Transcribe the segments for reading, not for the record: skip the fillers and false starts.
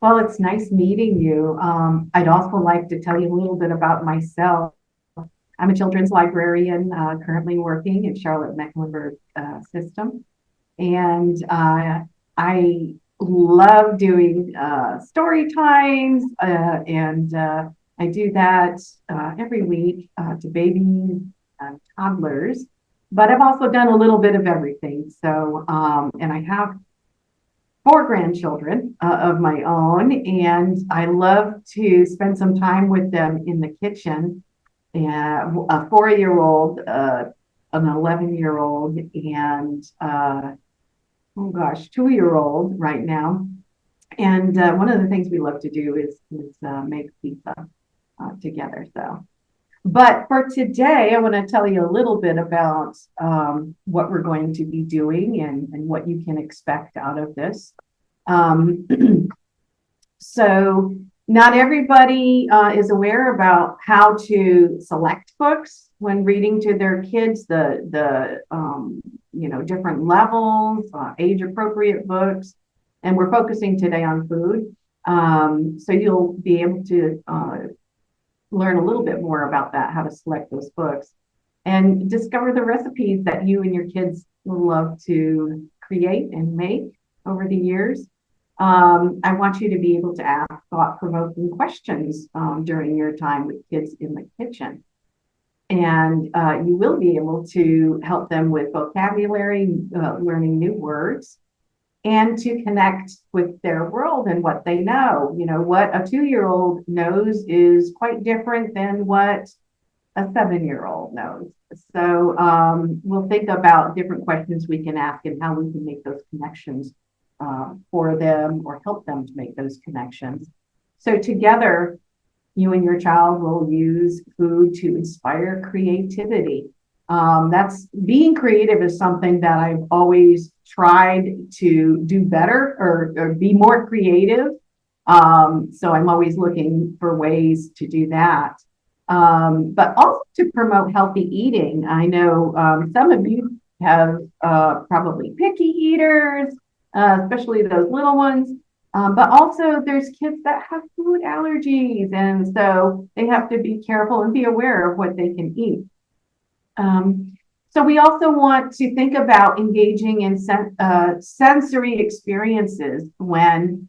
Well, it's nice meeting you. I'd also like to tell you a little bit about myself. I'm a children's librarian, currently working in Charlotte-Mecklenburg system. And I love doing story times, and I do that every week to babies and toddlers. But I've also done a little bit of everything. So, and I have four grandchildren of my own, and I love to spend some time with them in the kitchen. And a 4-year-old, an 11-year-old, and oh gosh, 2-year-old right now. And one of the things we love to do is make pizza together. So, but for today, I want to tell you a little bit about what we're going to be doing and what you can expect out of this. Um, so not everybody is aware about how to select books when reading to their kids, the different levels, age appropriate books, and we're focusing today on food. So you'll be able to learn a little bit more about that, how to select those books, and discover the recipes that you and your kids will love to create and make over the years. I want you to be able to ask thought-provoking questions during your time with kids in the kitchen. And you will be able to help them with vocabulary, learning new words, and to connect with their world and what they know. You know, what a 2-year-old knows is quite different than what a 7-year-old knows. So we'll think about different questions we can ask and how we can make those connections for them or help them to make those connections. So together, you and your child will use food to inspire creativity. That's being creative is something that I've always tried to do better or be more creative. So I'm always looking for ways to do that. But also to promote healthy eating. I know some of you have probably picky eaters, especially those little ones. But also there's kids that have food allergies, and so they have to be careful and be aware of what they can eat. So we also want to think about engaging in sensory experiences when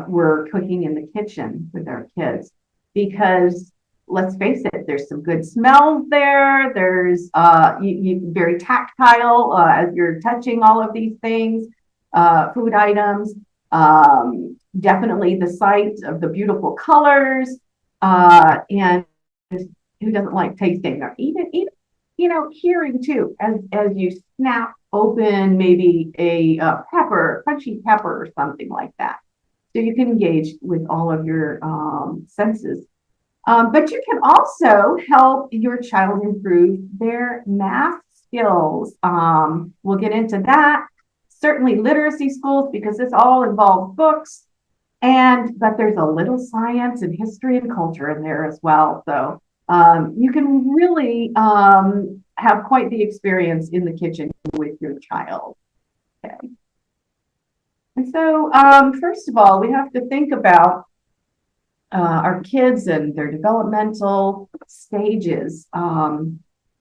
we're cooking in the kitchen with our kids, because let's face it, there's some good smells there. There's very tactile as you're touching all of these things, food items. Definitely the sight of the beautiful colors, and who doesn't like tasting or even hearing too, as you snap open maybe a pepper, crunchy pepper or something like that. So you can engage with all of your senses. But you can also help your child improve their math skills. We'll get into that. Certainly literacy schools, because this all involves books, but there's a little science and history and culture in there as well. So you can really have quite the experience in the kitchen with your child. Okay. And so first of all, we have to think about our kids and their developmental stages.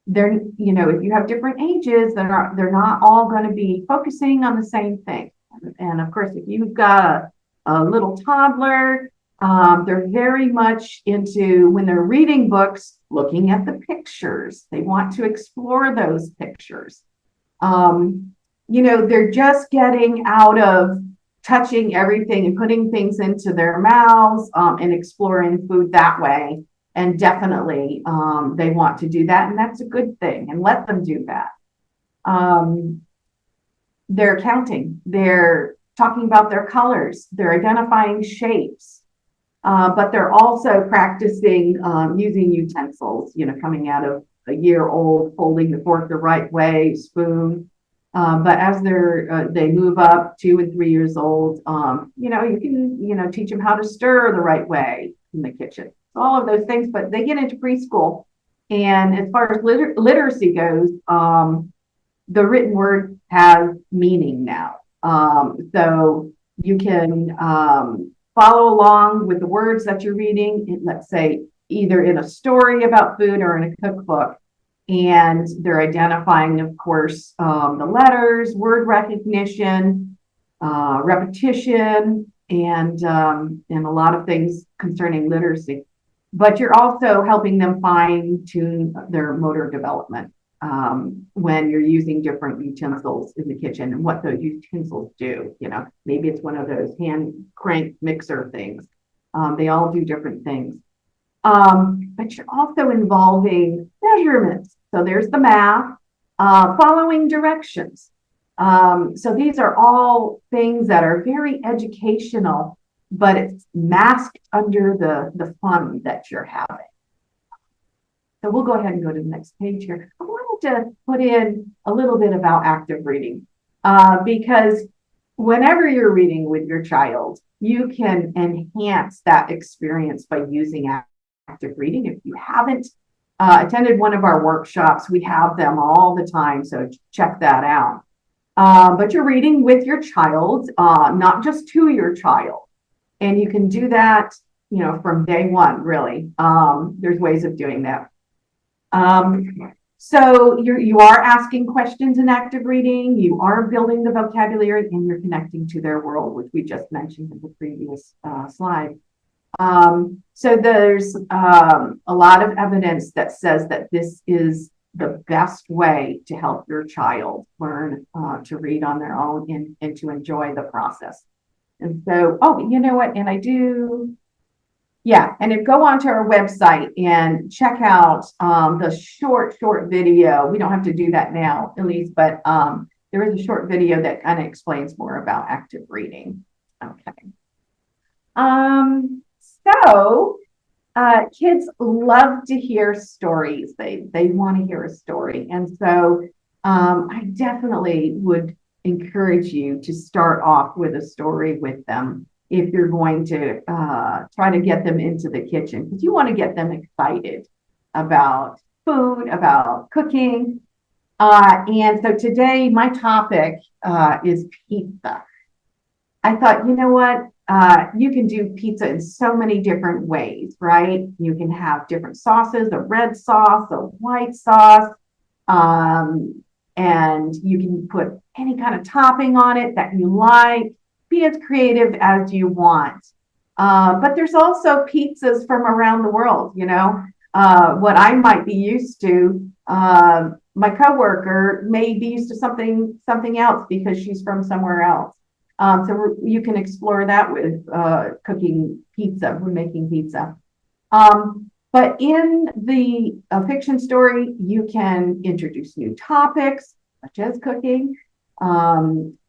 If you have different ages, they're not all going to be focusing on the same thing. And of course, if you've got a little toddler, they're very much into, when they're reading books, looking at the pictures. They want to explore those pictures. They're just getting out of touching everything and putting things into their mouths and exploring food that way. And definitely they want to do that. And that's a good thing. And let them do that. They're counting. They're talking about their colors. They're identifying shapes. But they're also practicing using utensils, coming out of a year old, folding the fork the right way, spoon. But as they move up 2 and 3 years old, you can, teach them how to stir the right way in the kitchen. So all of those things, but they get into preschool. And as far as literacy goes, the written word has meaning now. So you can follow along with the words that you're reading, let's say either in a story about food or in a cookbook. And they're identifying, of course, the letters, word recognition, repetition, and a lot of things concerning literacy. But you're also helping them fine tune their motor development when you're using different utensils in the kitchen and what those utensils do. You know, maybe it's one of those hand crank mixer things. They all do different things. But you're also involving measurements. So there's the math, following directions. So these are all things that are very educational, but it's masked under the fun that you're having. So we'll go ahead and go to the next page here. I wanted to put in a little bit about active reading because whenever you're reading with your child, you can enhance that experience by using active reading. If you haven't attended one of our workshops, we have them all the time, so check that out. But you're reading with your child, not just to your child. And you can do that, you know, from day one, really. There's ways of doing that. So you are asking questions in active reading, you are building the vocabulary, and you're connecting to their world, which we just mentioned in the previous slide. So there's a lot of evidence that says that this is the best way to help your child learn to read on their own and to enjoy the process. And so, oh, you know what? And I do, yeah. And if go onto our website and check out the short video. We don't have to do that now, Elise, but there is a short video that kind of explains more about active reading. Okay. So kids love to hear stories. They want to hear a story. And so I definitely would encourage you to start off with a story with them if you're going to try to get them into the kitchen, because you want to get them excited about food, about cooking. And so today my topic is pizza. I thought, you know what? You can do pizza in so many different ways, right? You can have different sauces, a red sauce, a white sauce, and you can put any kind of topping on it that you like. Be as creative as you want. But there's also pizzas from around the world, you know. What I might be used to, my coworker may be used to something else because she's from somewhere else. So you can explore that with cooking pizza, we're making pizza. But in the fiction story, you can introduce new topics, such as cooking.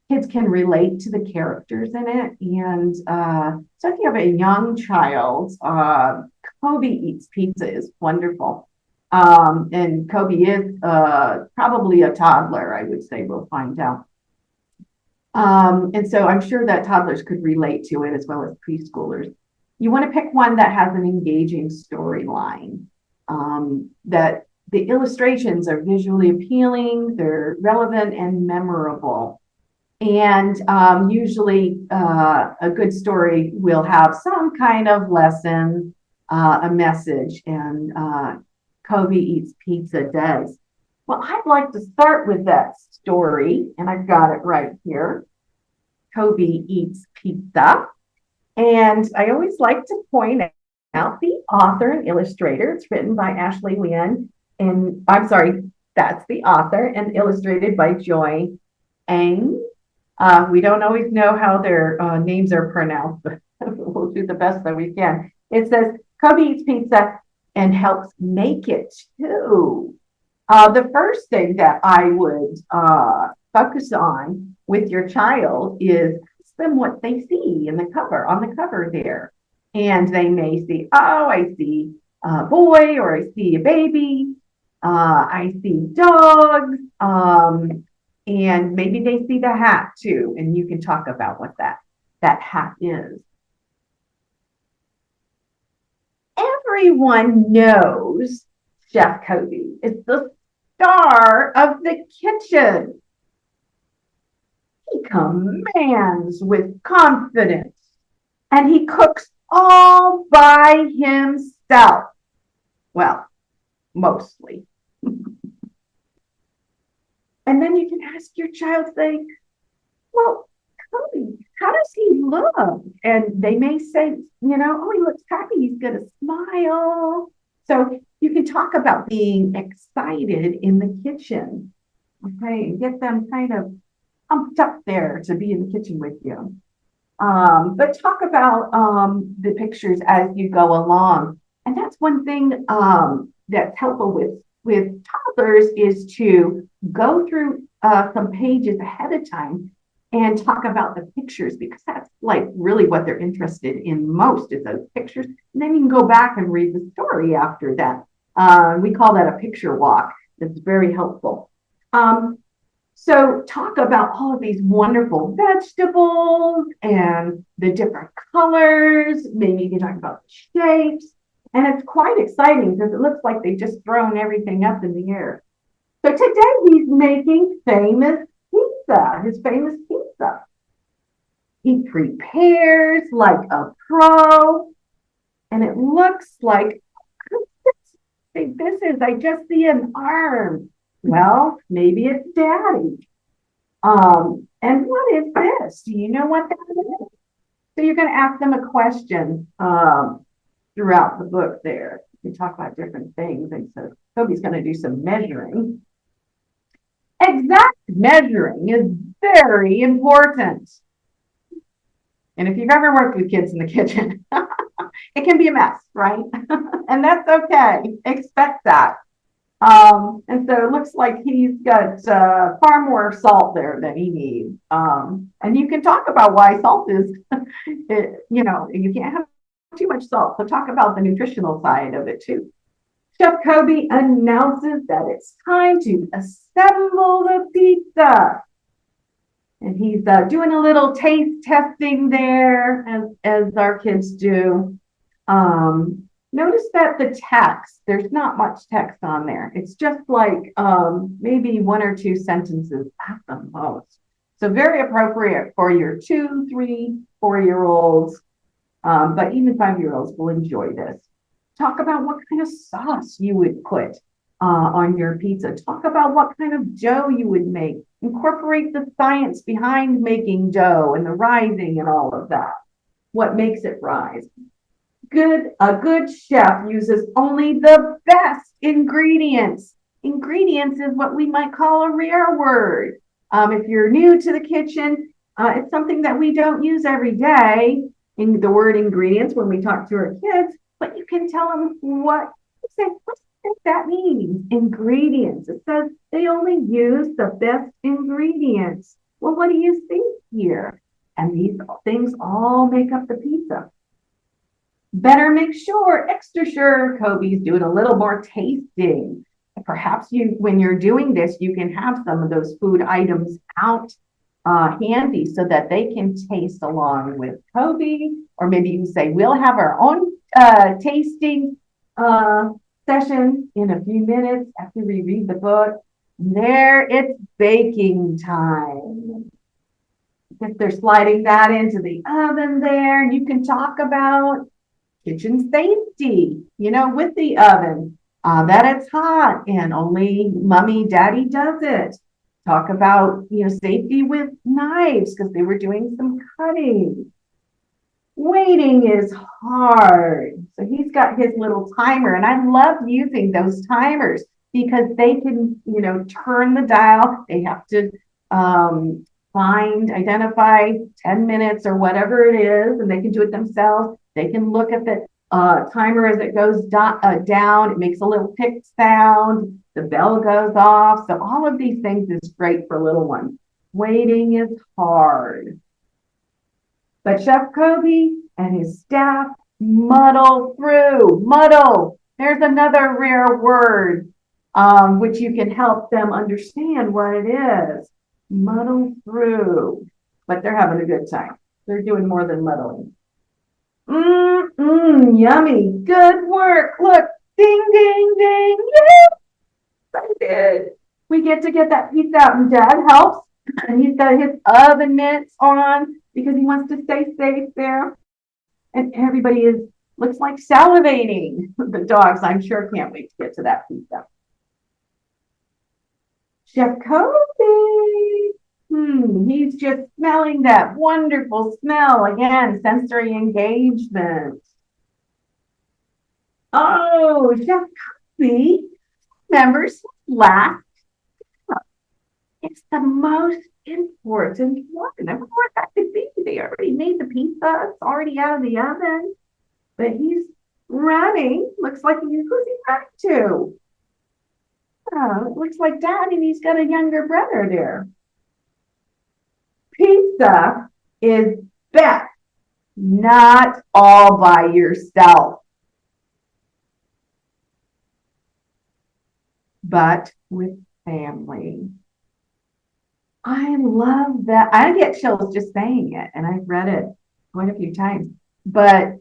Kids can relate to the characters in it. And so if you have a young child, Kobe Eats Pizza is wonderful. And Kobe is probably a toddler, I would say. We'll find out. And so I'm sure that toddlers could relate to it as well as preschoolers. You want to pick one that has an engaging storyline, that the illustrations are visually appealing, they're relevant and memorable. And usually a good story will have some kind of lesson, a message, and Kobe Eats Pizza does. Well, I'd like to start with that story, and I've got it right here. Kobe Eats Pizza. And I always like to point out the author and illustrator. It's written by Ashley Lynn, and I'm sorry, that's the author, and illustrated by Joy Ang. We don't always know how their names are pronounced, but we'll do the best that we can. It says, Kobe Eats Pizza and helps make it too. The first thing that I would focus on with your child is them what they see in the cover, on the cover there. And they may see, oh, I see a boy, or I see a baby, I see dogs, and maybe they see the hat too. And you can talk about what that hat is. Everyone knows Chef Kobe is the star of the kitchen. He commands with confidence. And he cooks all by himself. Well, mostly. And then you can ask your child, like, well, Cody, how does he look? And they may say, oh, he looks happy. He's going to smile. So you can talk about being excited in the kitchen. Okay. And get them kind of pumped up there to be in the kitchen with you. But talk about the pictures as you go along. And that's one thing that's helpful with toddlers is to go through some pages ahead of time and talk about the pictures, because that's like really what they're interested in most is those pictures. And then you can go back and read the story after that. We call that a picture walk. It's very helpful. So talk about all of these wonderful vegetables and the different colors. Maybe you can talk about the shapes. And it's quite exciting because it looks like they've just thrown everything up in the air. So today he's making his famous pizza. He prepares like a pro, and it looks like, I just see an arm. Well, maybe it's Daddy. And what is this? Do you know what that is? So you're going to ask them a question throughout the book there. You talk about different things. And so Toby's going to do some measuring. Exact measuring is very important. And if you've ever worked with kids in the kitchen, it can be a mess, right? And that's okay. Expect that. And so it looks like he's got far more salt there than he needs. And you can talk about why salt is, you can't have too much salt. So talk about the nutritional side of it too. Chef Kobe announces that it's time to assemble the pizza. And he's doing a little taste testing there, as our kids do. Notice that the text, there's not much text on there. It's just like maybe one or two sentences at the most. So very appropriate for your 2, 3, 4-year-olds, but even 5-year-olds will enjoy this. Talk about what kind of sauce you would put on your pizza. Talk about what kind of dough you would make. Incorporate the science behind making dough and the rising and all of that. What makes it rise? A good chef uses only the best ingredients. Ingredients is what we might call a rare word. If you're new to the kitchen, it's something that we don't use every day in the word ingredients when we talk to our kids, but you can tell them what that means. Ingredients. It says they only use the best ingredients. Well, what do you think here? And these things all make up the pizza. Better make sure, extra sure, Kobe's doing a little more tasting. Perhaps when you're doing this, you can have some of those food items out handy so that they can taste along with Kobe. Or maybe you can say, we'll have our own tasting session in a few minutes after we read the book. There, it's baking time. If they're sliding that into the oven there, and you can talk about kitchen safety, with the oven, that it's hot and only mommy, daddy does it. Talk about, safety with knives because they were doing some cutting. Waiting is hard. So he's got his little timer, and I love using those timers because they can, turn the dial. They have to identify 10 minutes or whatever it is, and they can do it themselves. They can look at the timer as it goes down. It makes a little tick sound. The bell goes off. So all of these things is great for little ones. Waiting is hard. But Chef Kobe and his staff muddle through. Muddle. There's another rare word which you can help them understand what it is. Muddle through. But they're having a good time. They're doing more than muddling. Yummy. Good work. Look. Ding, ding, ding. Yes, I did. We get to get that pizza out, and Dad helps. And he's got his oven mitts on because he wants to stay safe there. And everybody looks like salivating. The dogs, I'm sure, can't wait to get to that pizza. Chef Kobe. He's just smelling that wonderful smell. Again, sensory engagement. Oh, Chef Kobe remembers last. It's the most important one. I wonder what that could be. They already made the pizza. It's already out of the oven. But he's running. Looks like who's he running to? Oh, it looks like Dad, and he's got a younger brother there. Pizza is best not all by yourself, but with family. I love that. I get chills just saying it, and I've read it quite a few times. But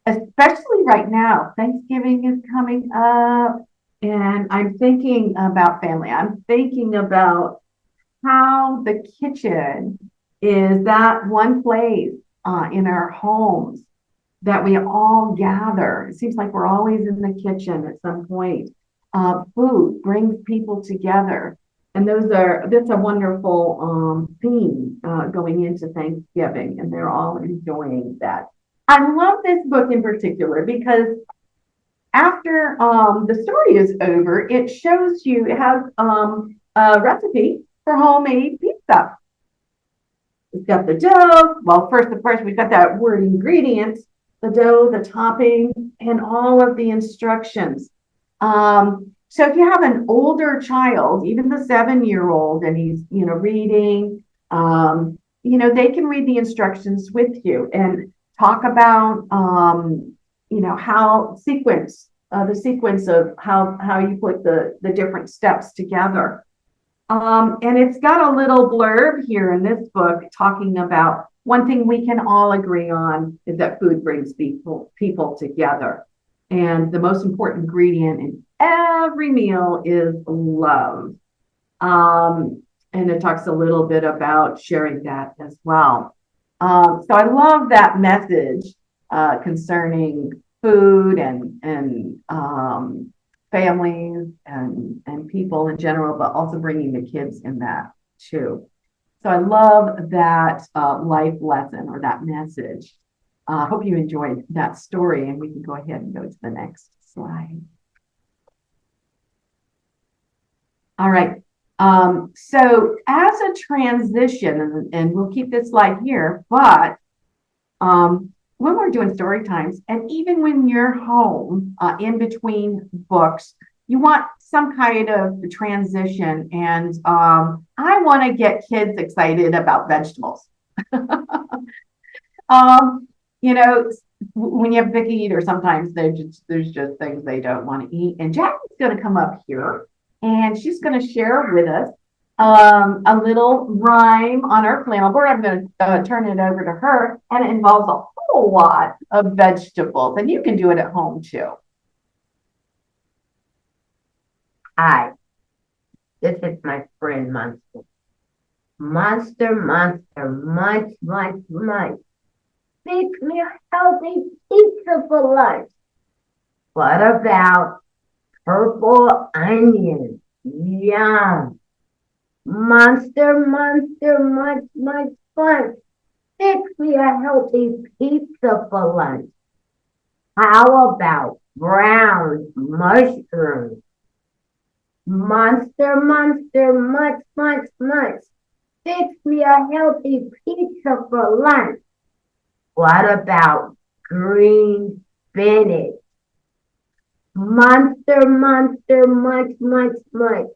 especially right now, Thanksgiving is coming up, and I'm thinking about family. I'm thinking about how the kitchen is that one place in our homes that we all gather. It seems like we're always in the kitchen at some point. Food brings people together. And that's a wonderful theme going into Thanksgiving, and they're all enjoying that. I love this book in particular because after the story is over, it shows you, it has a recipe for homemade pizza. We've got the dough. Well, first, of course, we've got that word ingredients, the dough, the topping, and all of the instructions. So if you have an older child, even the 7-year-old, and he's, reading, they can read the instructions with you and talk about, how the sequence of how you put the different steps together. And it's got a little blurb here in this book talking about one thing we can all agree on is that food brings people together. And the most important ingredient in every meal is love. And it talks a little bit about sharing that as well. So I love that message concerning food and families and people in general, but also bringing the kids in that too. So I love that life lesson or that message. I hope you enjoyed that story, and we can go ahead and go to the next slide. All right. So as a transition, and we'll keep this slide here, but when we're doing story times, and even when you're home in between books, you want some kind of transition. And I want to get kids excited about vegetables. When you have picky eater, sometimes there's just things they don't want to eat. And Jackie's going to come up here, and she's going to share with us a little rhyme on our flannel board. I'm going to turn it over to her, and it involves a whole lot of vegetables, and you can do it at home too. Hi, this is my friend Monster. Monster, munch, munch, munch. Make me a healthy pizza for lunch. What about purple onions? Yum. Monster, munch, munch, munch. Fix me a healthy pizza for lunch. How about brown mushrooms? Monster, munch, munch, munch. Fix me a healthy pizza for lunch. What about green spinach? Monster, munch, munch, munch.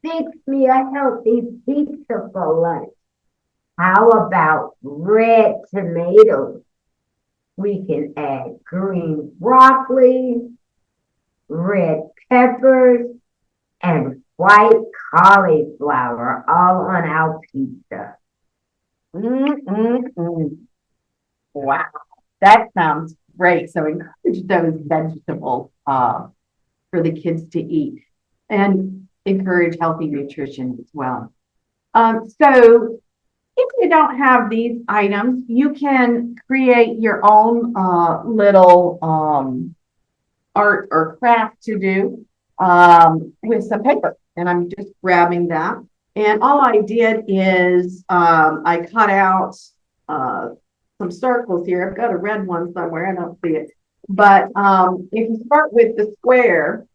Fix me a healthy pizza for lunch. How about red tomatoes? We can add green broccoli, red peppers, and white cauliflower all on our pizza. Wow, that sounds great. So encourage those vegetables for the kids to eat, and encourage healthy nutrition as well. So If you don't have these items, you can create your own little art or craft to do with some paper. And I'm just grabbing that. And all I did is I cut out some circles here. I've got a red one somewhere. I don't see it. But if you start with the square,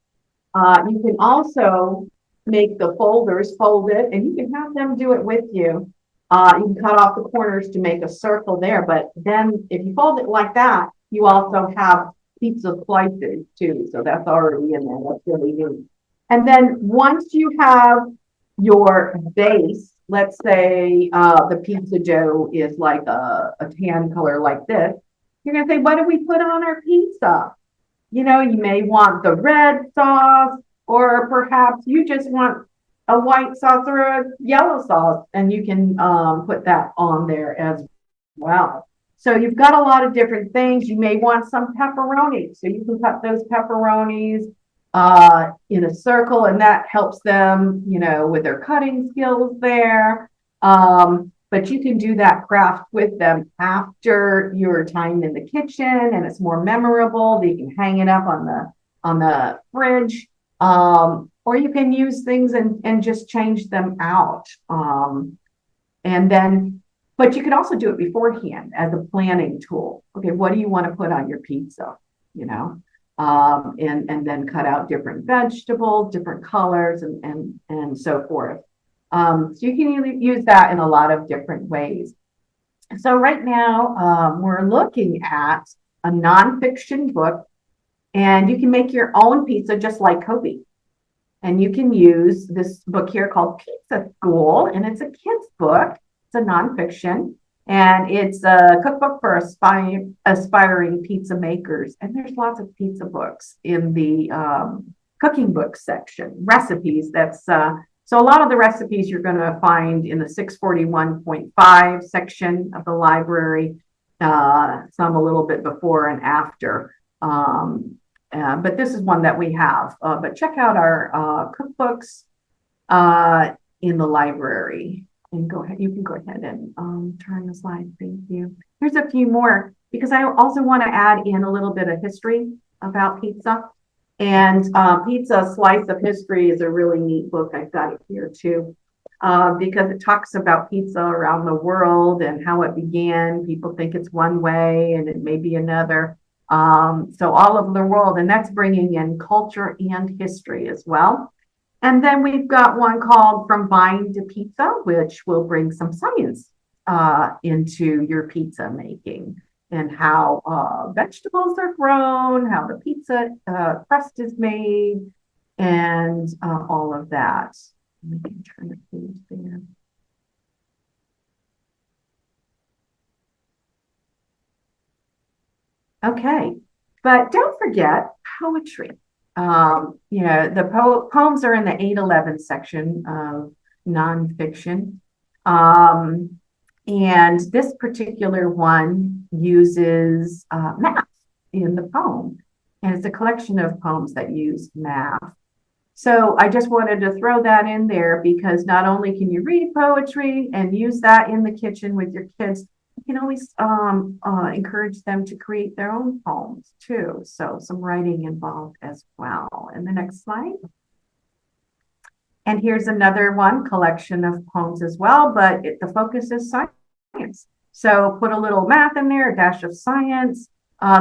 you can also make the folders, fold it, and you can have them do it with you. You can cut off the corners to make a circle there, but then if you fold it like that, you also have pizza slices too. So that's already in there. That's really neat. And then once you have your base, let's say the pizza dough is like a tan color like this, you're gonna say, what do we put on our pizza? You know, you may want the red sauce, or perhaps you just want a white sauce or a yellow sauce, and you can put that on there as well. So you've got a lot of different things. You may want some pepperoni, so you can cut those pepperonis in a circle, and that helps them, you know, with their cutting skills there. But you can do that craft with them after your time in the kitchen, and it's more memorable. You can hang it up on the fridge, or you can use things and just change them out. And then, but you can also do it beforehand as a planning tool. Okay, what do you want to put on your pizza? You know, and then cut out different vegetables, different colors, and so forth. So you can use that in a lot of different ways. So right now, we're looking at a nonfiction book, and you can make your own pizza just like Kobe. And you can use this book here called Pizza School, and it's a kid's book. It's a nonfiction, and it's a cookbook for aspiring pizza makers. And there's lots of pizza books in the cooking book section, recipes. So a lot of the recipes you're going to find in the 641.5 section of the library, some a little bit before and after. But this is one that we have. But check out our cookbooks in the library. And go ahead. You can go ahead and turn the slide. Thank you. Here's a few more, because I also want to add in a little bit of history about pizza. And Pizza Slice of History is a really neat book. I've got it here too, because it talks about pizza around the world and how it began. People think it's one way and it may be another. So all over the world, and that's bringing in culture and history as well. And then we've got one called From Vine to Pizza, which will bring some science into your pizza making, and how vegetables are grown, how the pizza crust is made, and all of that. We can turn the page there. Okay, but don't forget poetry. You know, the poems are in the 811 section of nonfiction. And this particular one uses math in the poem, and it's a collection of poems that use math. So I just wanted to throw that in there, because not only can you read poetry and use that in the kitchen with your kids, you can always encourage them to create their own poems too. So some writing involved as well. And the next slide. And here's another one, collection of poems as well, but the focus is science. So put a little math in there, a dash of science.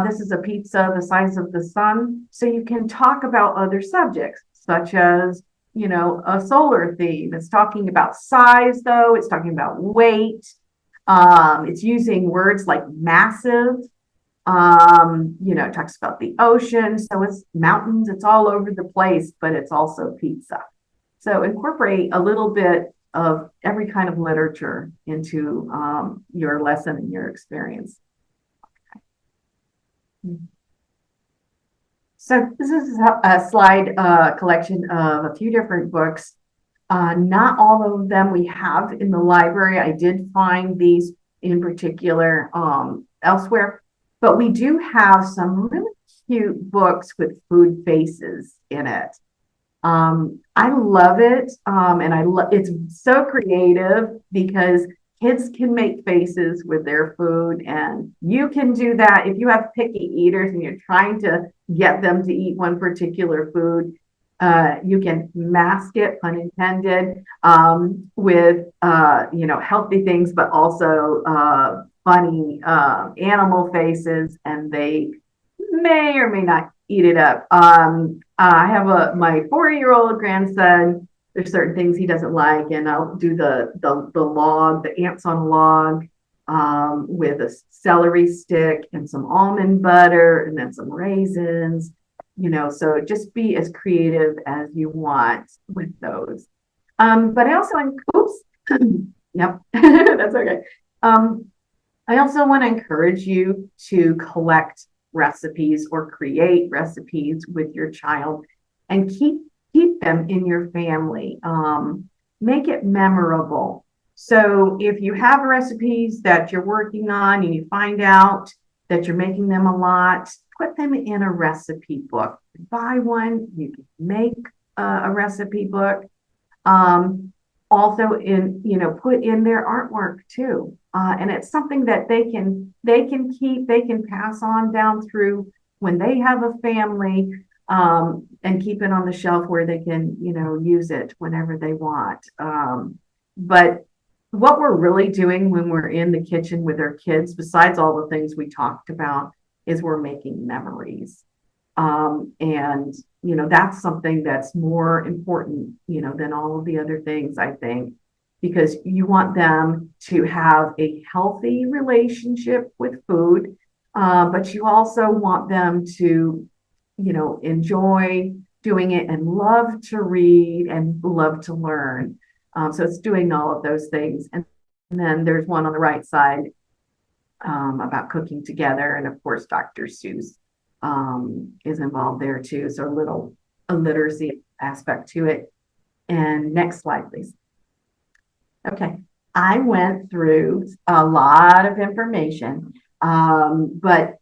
This is a pizza the size of the sun. So you can talk about other subjects, such as, you know, a solar theme. It's talking about size, though. It's talking about weight. It's using words like massive. You know, it talks about the ocean. So it's mountains. It's all over the place, but it's also pizza. So incorporate a little bit of every kind of literature into your lesson and your experience. Okay. So this is a slide collection of a few different books. Not all of them we have in the library. I did find these in particular elsewhere, but we do have some really cute books with food faces in it. I love it, and it's so creative, because kids can make faces with their food, and you can do that if you have picky eaters and you're trying to get them to eat one particular food. You can mask it, pun intended, with healthy things, but also funny animal faces, and they may or may not eat it up. I have my 4-year-old grandson. There's certain things he doesn't like, and I'll do the log, the ants on a log, with a celery stick and some almond butter, and then some raisins. So just be as creative as you want with those. But I also, oops, yep, that's okay. I also want to encourage you to collect recipes or create recipes with your child and keep them in your family. Make it memorable. So if you have recipes that you're working on and you find out that you're making them a lot, put them in a recipe book. Buy one, you can make a recipe book. Also put in their artwork too. And it's something that they can keep, they can pass on down through when they have a family, and keep it on the shelf where they can, use it whenever they want. But what we're really doing when we're in the kitchen with our kids, besides all the things we talked about, is we're making memories. And that's something that's more important, than all of the other things, I think, because you want them to have a healthy relationship with food, but you also want them to, enjoy doing it and love to read and love to learn. So it's doing all of those things. And then there's one on the right side, about cooking together. And of course, Dr. Seuss is involved there too. So a literacy aspect to it. And next slide, please. Okay, I went through a lot of information, but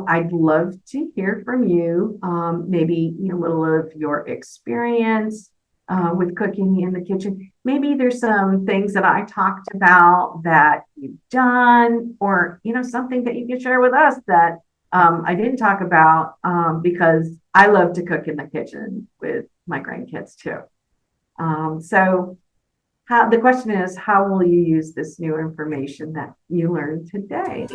I'd love to hear from you. Maybe a little of your experience with cooking in the kitchen. Maybe there's some things that I talked about that you've done, or something that you can share with us that I didn't talk about, because I love to cook in the kitchen with my grandkids too. So the question is, how will you use this new information that you learned today?